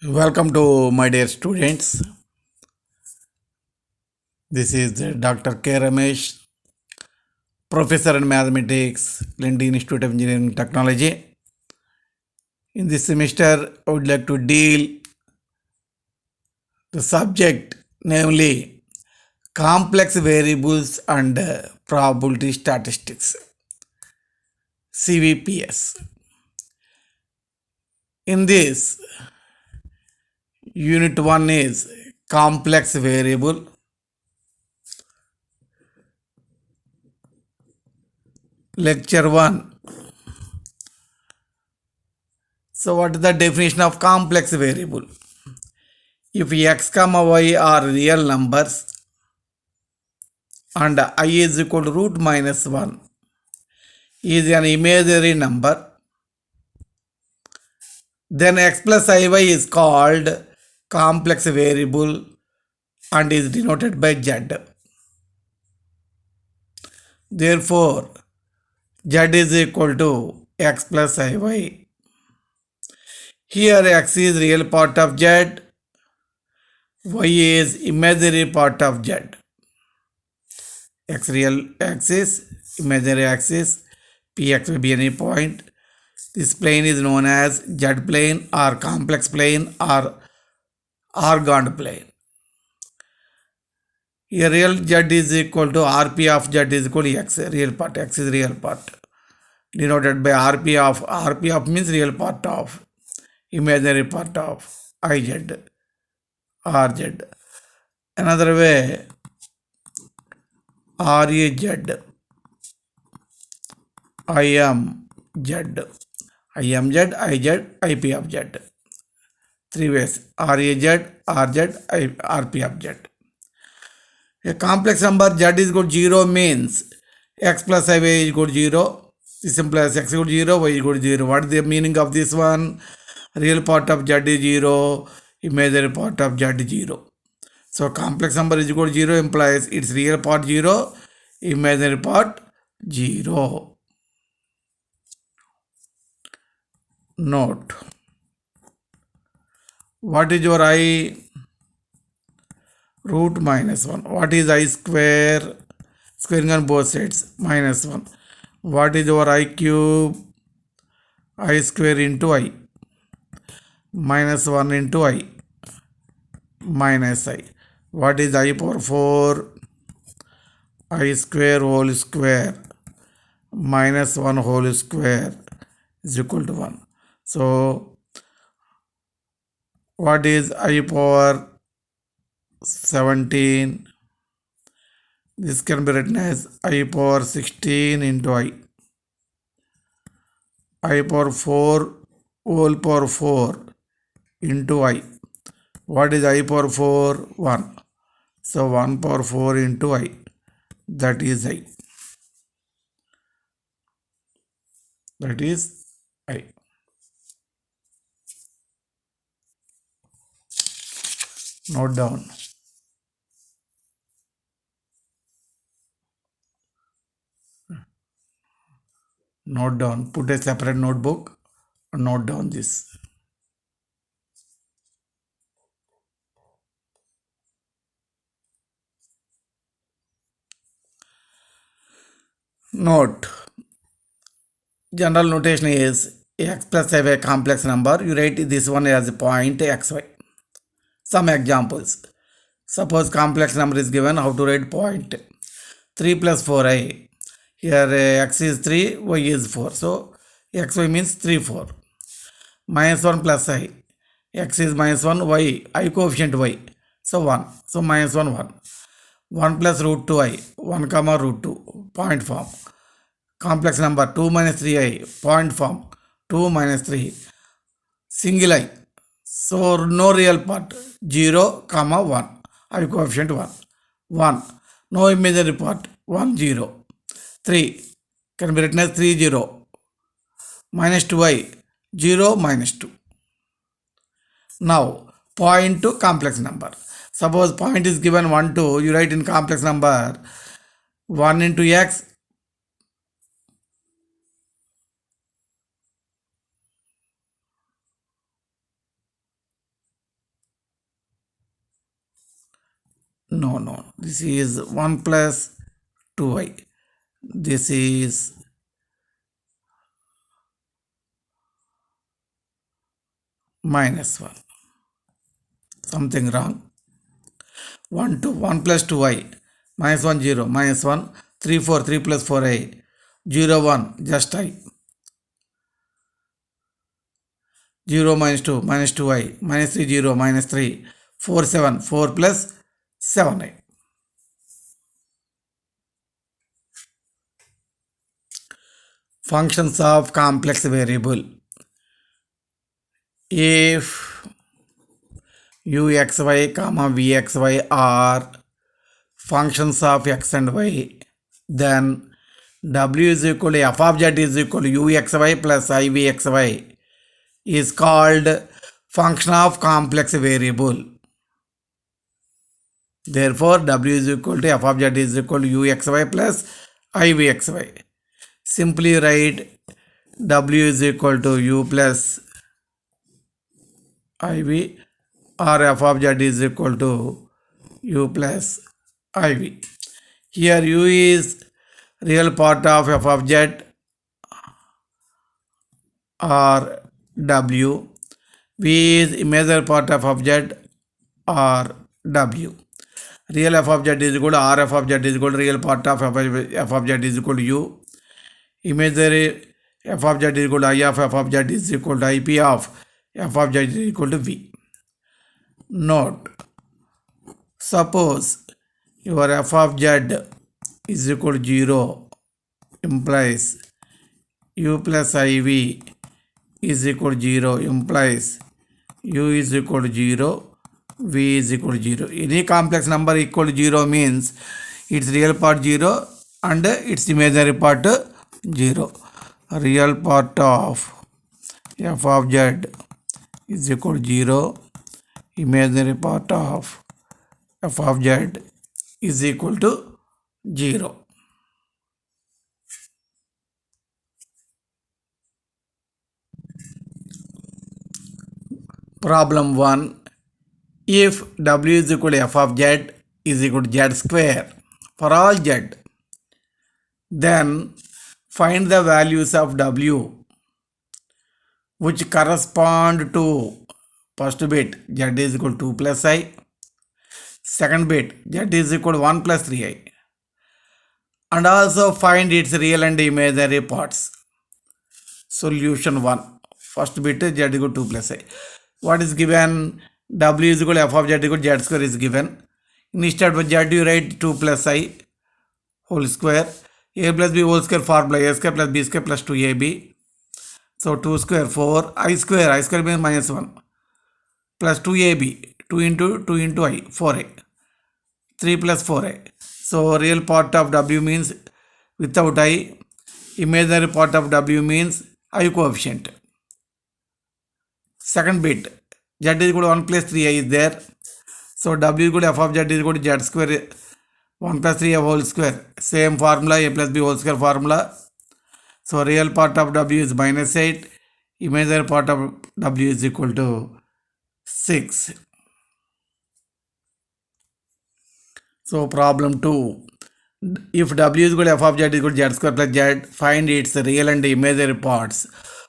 Welcome to my dear students. This is Dr. K. Ramesh, Professor in Mathematics, Lindy Institute of Engineering and Technology. In this semester, I would like to deal the subject, namely complex variables and probability statistics, CVPS. In this, Unit 1 is complex variable. Lecture 1. So, what is the definition of complex variable? If x comma y are real numbers and I is equal to root minus 1 is an imaginary number, then x plus iy is called complex variable and is denoted by z. Therefore, z is equal to x plus iy. Here x is real part of z, y is imaginary part of z. X real axis, imaginary axis, px will be any point. This plane is known as z plane or complex plane or organd plane. Here real z is equal to rp of z is equal to x, real part, x is real part, denoted by rp of means real part of, imaginary part of iz, rz. Another way, rez, imz, imz, iz, ip of z. Three ways, rez, rz, rp of z. A complex number z is equal to 0 means x plus iy is equal to 0. This implies x is equal to 0, y is equal to 0. What is the meaning of this one? Real part of z is 0, imaginary part of z is 0. So complex number is equal to 0 implies its real part 0, imaginary part 0. Note. What is your I? Root minus 1. What is I square? Squaring on both sides. Minus 1. What is your I cube? I square into I. Minus 1 into I. Minus I. What is I power 4? I square whole square. Minus 1 whole square is equal to 1. So, what is I power 17? This can be written as I power 16 into I. I power 4 whole power 4 into I. What is I power 4? 1. So 1 power 4 into I. That is I. That is I. Note down. Note down. Put a separate notebook and note down this. Note. General notation is x plus a complex number. You write this one as a point xy. Some examples. Suppose complex number is given. How to write point? 3 plus 4i. Here x is 3, y is 4. So xy means 3, 4. Minus 1 plus I. X is minus 1, y, I coefficient y. So 1. So minus 1, 1. 1 plus root 2i. 1 comma root 2. Point form. Complex number 2 minus 3i. Point form. 2 minus 3. Single I. So no real part. 0 comma 1. I coefficient 1. 1. No imaginary part. 1 0. 3 can be written as 3 0. Minus 2i. 0 minus 2. Now point to complex number. Suppose point is given 1 2. You write in complex number 1 into x No. This is 1 plus 2y. This is minus 1. Something wrong. 1 2 1 plus 2y minus 1 0 minus 1 3 4 3 plus 4i 0 1 just I 0 minus 2 minus 2i minus 3 0 minus 3 4 7 4 plus 7i. Functions of complex variable. If uxy comma vxy are functions of x and y, then w is equal to f of z is equal to uxy plus ivxy is called function of complex variable. Therefore, w is equal to f of z is equal to uxy plus ivxy. Simply write w is equal to u plus iv, or f of z is equal to u plus iv. Here u is real part of f of z or w. V is imaginary part of z or w. Real f of z is equal to r f of z is equal to real part of f of z is equal to u. Imaginary f of z is equal to I of f of z is equal to ip of f of z is equal to v. Note, suppose your f of z is equal to 0 implies u plus iv is equal to 0 implies u is equal to 0, v is equal to 0. Any complex number equal to 0 means its real part 0 and its imaginary part 0. Real part of f of z is equal to 0. Imaginary part of f of z is equal to 0. Problem 1. If w is equal to f of z is equal to z square for all z, then find the values of w which correspond to first bit z is equal to 2 plus I, second bit z is equal to 1 plus 3i, and also find its real and imaginary parts. Solution 1. First bit z is equal to 2 plus I. What is given? W is equal to f of z is equal to z square is given. Instead of z you write 2 plus I whole square. A plus b whole square formula a square plus b square plus 2ab. So 2 square 4, I square means minus 1 plus 2ab, 2 into I, 4a, 3 plus 4a. So real part of w means without I, imaginary part of w means I coefficient. Second bit, z is equal to 1 plus 3i is there. So w is equal to f of z is equal to z square 1 plus 3i whole square. Same formula, a plus b whole square formula. So real part of w is minus 8. Imaginary part of w is equal to 6. So problem 2. If w is equal to f of z is equal to z square plus z, find its real and imaginary parts.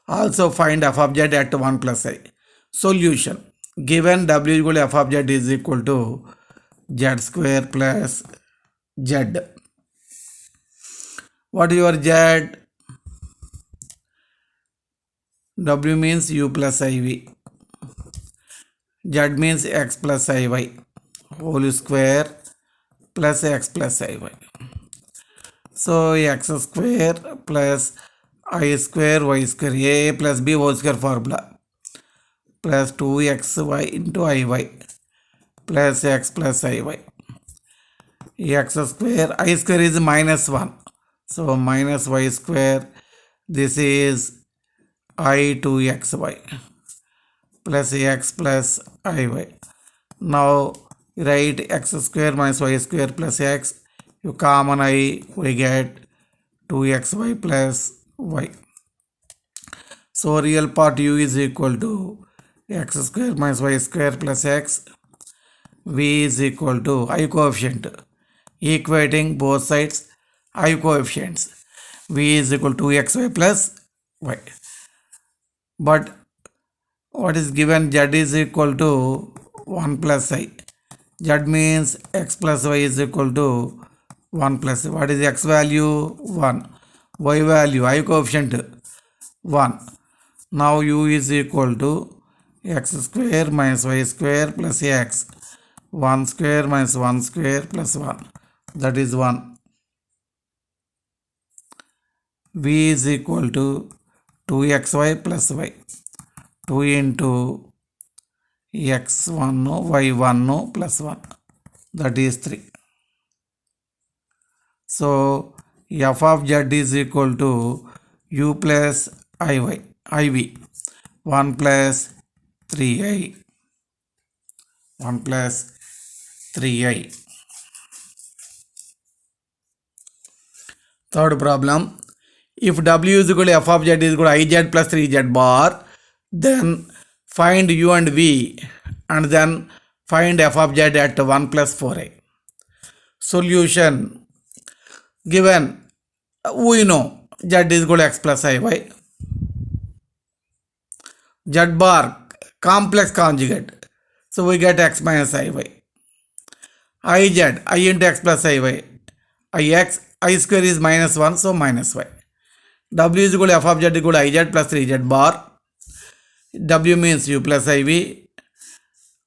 Also find f of z at 1 plus I. Solution. Given w is equal to f of z is equal to z square plus z. What is your z? W means u plus iv. Z means x plus iy whole square plus x plus iy. So x square plus I square y square a plus b whole square formula plus 2xy into iy plus x plus iy. X square, I square is minus 1. So minus y square, this is I 2xy plus x plus iy. Now write x square minus y square plus x. You common I, we get 2xy plus y. So real part u is equal to x square minus y square plus x. v is equal to I coefficient, equating both sides I coefficients. V is equal to 2xy plus y. But what is given? Z is equal to 1 plus I. Z means x plus y is equal to 1 plus. What is x value? 1. Y value, I coefficient 1. Now u is equal to x square minus y square plus x. 1 square minus 1 square plus 1. That is 1. V is equal to 2xy plus y. 2 into x1 y1 plus 1. That is 3. So f of z is equal to u plus iv. 1 plus 3i. 1 plus 3i. Third problem. If w is equal to f of z is equal to iz plus 3z bar, then find u and v and then find f of z at 1 plus 4i. Solution. Given we know z is equal to x plus iy. Z bar complex conjugate. So we get x minus iy. Iz, I into x plus iy. Ix, I square is minus 1, so minus y. W is equal to f of z equal to iz plus 3z bar. W means u plus iv.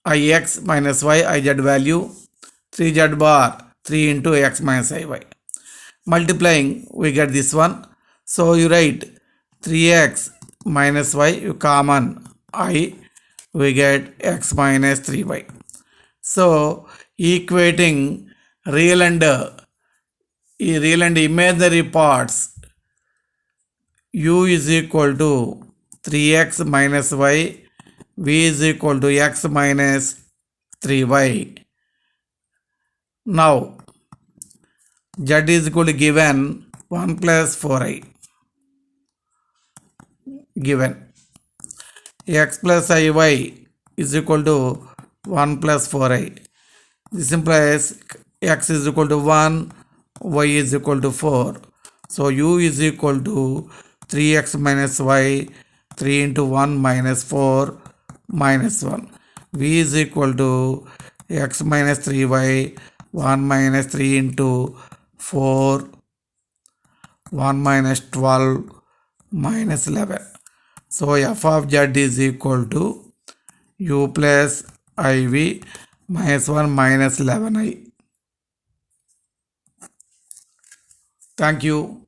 Ix minus y, iz value. 3z bar, 3 into x minus iy. Multiplying, we get this one. So you write 3x minus y, you common I, we get x minus 3y. So equating real and imaginary parts, u is equal to 3x minus y, v is equal to x minus 3y. Now z is equal to given 1 plus 4i. Given x plus iy is equal to 1 plus 4i. This implies x is equal to 1, y is equal to 4. So u is equal to 3x minus y, 3 into 1 minus 4 minus 1. V is equal to x minus 3y, 1 minus 3 into 4, 1 minus 12 minus 11. So f of z is equal to u plus iv minus 1 minus 11i. Thank you.